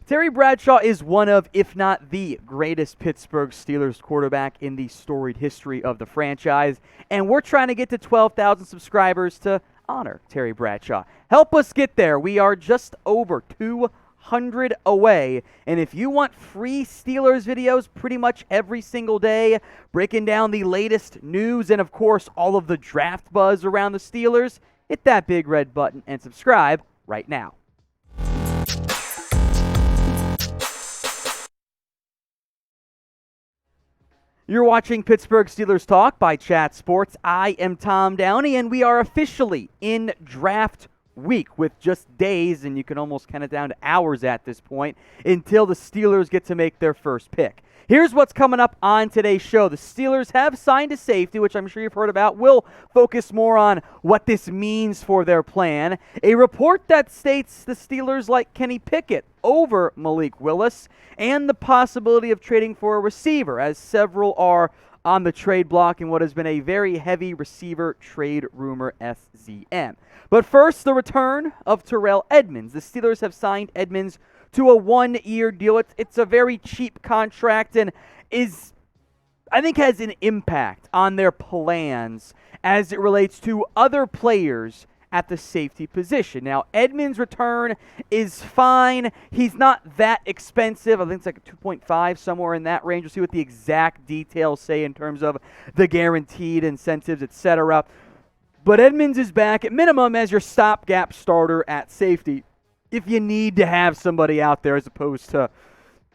Terry Bradshaw is one of, if not the greatest Pittsburgh Steelers quarterback in the storied history of the franchise, and we're trying to get to 12,000 subscribers to honor Terry Bradshaw. Help us get there. We are just over 200 away, and if you want free Steelers videos pretty much every single day, breaking down the latest news and, of course, all of the draft buzz around the Steelers, hit that big red button and subscribe right now. You're watching Pittsburgh Steelers Talk by Chat Sports. I am Tom Downey, and we are officially in draft week with just days, and you can almost count it down to hours at this point, until the Steelers get to make their first pick. Here's what's coming up on today's show. The Steelers have signed a safety, which I'm sure you've heard about. We'll focus more on what this means for their plan. A report that states the Steelers like Kenny Pickett over Malik Willis, and the possibility of trading for a receiver, as several are on the trade block in what has been a very heavy receiver trade rumor SZM. But first, the return of Terrell Edmunds. The Steelers have signed Edmunds to a one-year deal. It's a very cheap contract and I think has an impact on their plans as it relates to other players at the safety position. Now, Edmunds' return is fine. He's not that expensive. I think it's like a 2.5, somewhere in that range. We'll see what the exact details say in terms of the guaranteed incentives, etc. But Edmunds is back at minimum as your stopgap starter at safety, if you need to have somebody out there, as opposed to,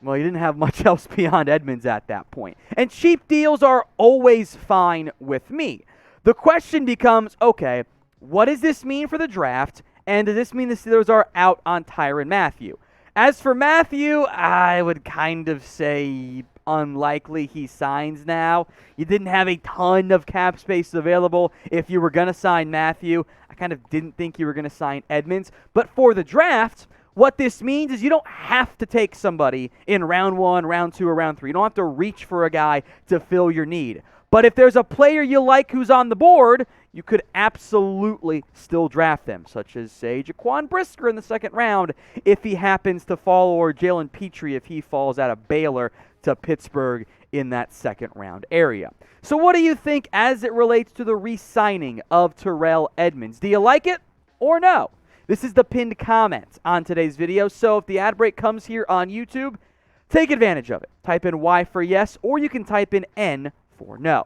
well, you didn't have much else beyond Edmunds at that point. And cheap deals are always fine with me. The question becomes, okay, what does this mean for the draft, and does this mean the Steelers are out on Tyrann Mathieu? As for Mathieu, I would kind of say unlikely he signs now. You didn't have a ton of cap space available if you were going to sign Mathieu. I kind of didn't think you were going to sign Edmunds. But for the draft, what this means is you don't have to take somebody in round 1, round 2, or round 3. You don't have to reach for a guy to fill your need. But if there's a player you like who's on the board, you could absolutely still draft them, such as, say, Jaquan Brisker in the second round if he happens to fall, or Jalen Petrie if he falls out of Baylor to Pittsburgh in that second round area. So what do you think as it relates to the re-signing of Terrell Edmunds? Do you like it or no? This is the pinned comment on today's video, so if the ad break comes here on YouTube, take advantage of it. Type in Y for yes, or you can type in N for no.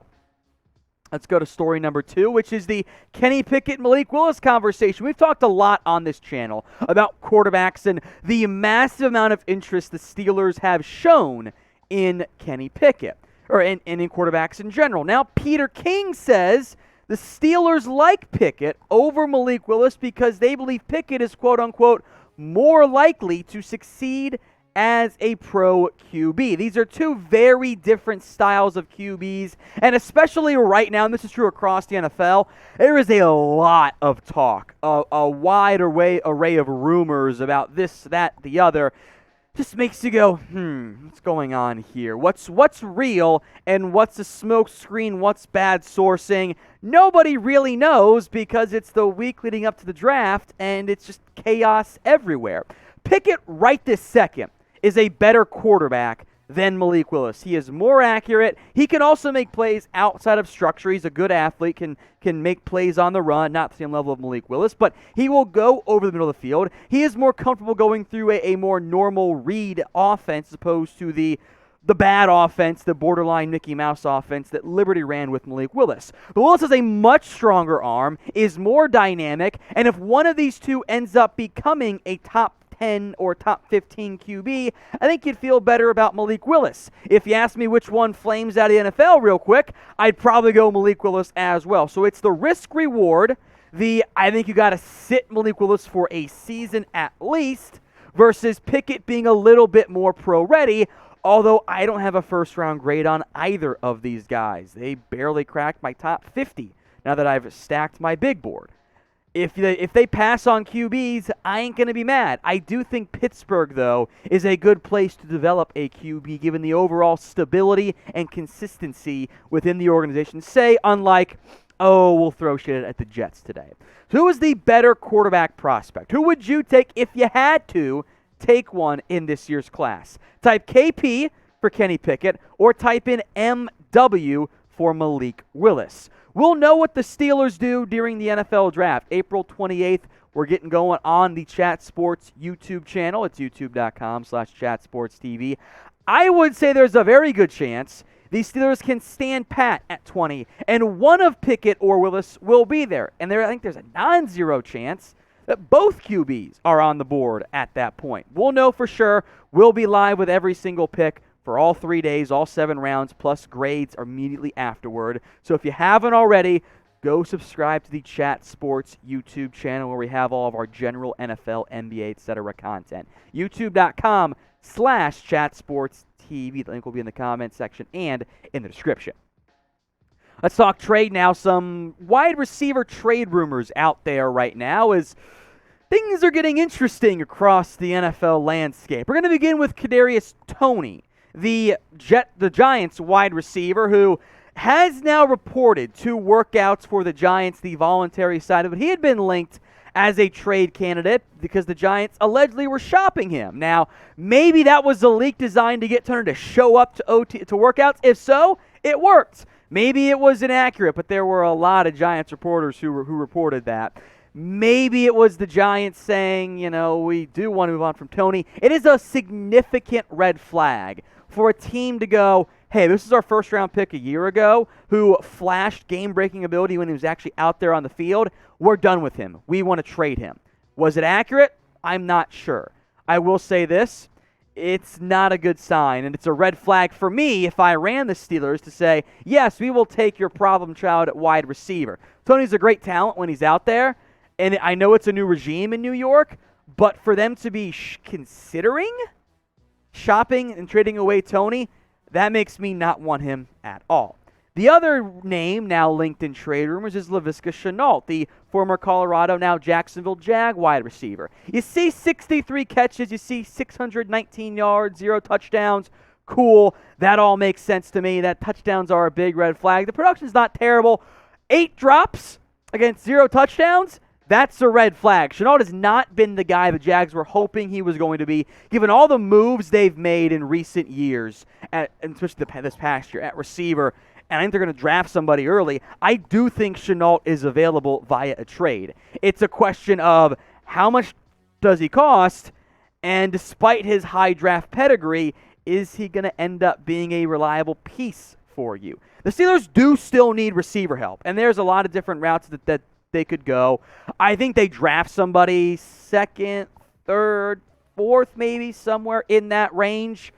Let's go to story number 2, which is the Kenny Pickett, Malik Willis conversation. We've talked a lot on this channel about quarterbacks and the massive amount of interest the Steelers have shown in Kenny Pickett, or in quarterbacks in general. Now, Peter King says the Steelers like Pickett over Malik Willis because they believe Pickett is, quote-unquote, more likely to succeed as a pro QB. These are two very different styles of QBs, and especially right now, and this is true across the NFL, there is a lot of talk, a wide array of rumors about this, that, the other. Just makes you go, what's going on here? What's real and what's a smoke screen? What's bad sourcing? Nobody really knows because it's the week leading up to the draft and it's just chaos everywhere. Pickett right this second is a better quarterback than Malik Willis. He is more accurate. He can also make plays outside of structure. He's a good athlete, can make plays on the run, not the same level of Malik Willis, but he will go over the middle of the field. He is more comfortable going through a more normal read offense as opposed to the bad offense, the borderline Mickey Mouse offense that Liberty ran with Malik Willis. But Willis has a much stronger arm, is more dynamic, and if one of these two ends up becoming a top 10 or top 15 QB, I think you'd feel better about Malik Willis. If you ask me which one flames out of the NFL real quick, I'd probably go Malik Willis as well. So it's the risk-reward, I think you got to sit Malik Willis for a season at least, versus Pickett being a little bit more pro-ready, although I don't have a first-round grade on either of these guys. They barely cracked my top 50 now that I've stacked my big board. If they pass on QBs, I ain't going to be mad. I do think Pittsburgh, though, is a good place to develop a QB given the overall stability and consistency within the organization. Say, unlike, we'll throw shit at the Jets today. Who is the better quarterback prospect? Who would you take if you had to take one in this year's class. Type KP for Kenny Pickett or type in MW for Malik Willis. We'll know what the Steelers do during the NFL Draft. April 28th, we're getting going on the Chat Sports YouTube channel. It's youtube.com/chatsportstv. I would say there's a very good chance the Steelers can stand pat at 20, and one of Pickett or Willis will be there. And I think there's a non-zero chance that both QBs are on the board at that point. We'll know for sure. We'll be live with every single pick for all 3 days, all 7 rounds, plus grades immediately afterward. So if you haven't already, go subscribe to the Chat Sports YouTube channel where we have all of our general NFL, NBA, etc. content. youtube.com/chatsportstv. The link will be in the comment section and in the description. Let's talk trade now. Some wide receiver trade rumors out there right now as things are getting interesting across the NFL landscape. We're going to begin with Kadarius Toney, the Giants wide receiver who has now reported 2 workouts for the Giants, the voluntary side of it. He had been linked as a trade candidate because the Giants allegedly were shopping him. Now, maybe that was a leak designed to get Turner to show up to workouts. If so, it worked. Maybe it was inaccurate, but there were a lot of Giants reporters who reported that. Maybe it was the Giants saying, we do want to move on from Toney. It is a significant red flag for a team to go, hey, this is our first-round pick a year ago who flashed game-breaking ability when he was actually out there on the field. We're done with him. We want to trade him. Was it accurate? I'm not sure. I will say this. It's not a good sign, and it's a red flag for me if I ran the Steelers to say, yes, we will take your problem child at wide receiver. Toney's a great talent when he's out there, and I know it's a new regime in New York, but for them to be considering shopping and trading away Toney, that makes me not want him at all. The other name now linked in trade rumors is Laviska Shenault, the former Colorado, now Jacksonville Jag wide receiver. You see 63 catches, you see 619 yards, 0 touchdowns. Cool. That all makes sense to me. That touchdowns are a big red flag. The production's not terrible. 8 drops against 0 touchdowns. That's a red flag. Shenault has not been the guy the Jags were hoping he was going to be, given all the moves they've made in recent years, and especially this past year, at receiver. And I think they're going to draft somebody early. I do think Shenault is available via a trade. It's a question of how much does he cost, and despite his high draft pedigree, is he going to end up being a reliable piece for you? The Steelers do still need receiver help, and there's a lot of different routes that they could go. I think they draft somebody 2nd, 3rd, 4th, maybe somewhere in that range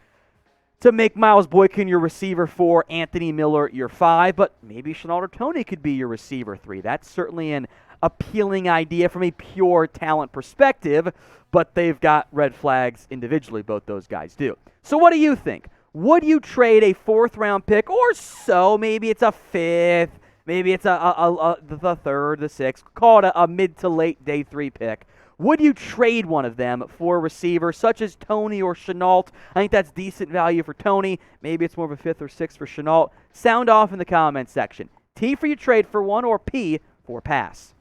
to make Miles Boykin your receiver 4, Anthony Miller your 5, but maybe Shenault or Toney could be your receiver 3. That's certainly an appealing idea from a pure talent perspective, but they've got red flags individually, both those guys do. So what do you think? Would you trade a 4th-round pick or so? Maybe it's a 5th, maybe it's the 3rd, the 6th. Call it a mid to late day 3 pick. Would you trade one of them for a receiver such as Toney or Shenault? I think that's decent value for Toney. Maybe it's more of a 5th or 6th for Shenault. Sound off in the comments section. T for you trade for one or P for pass.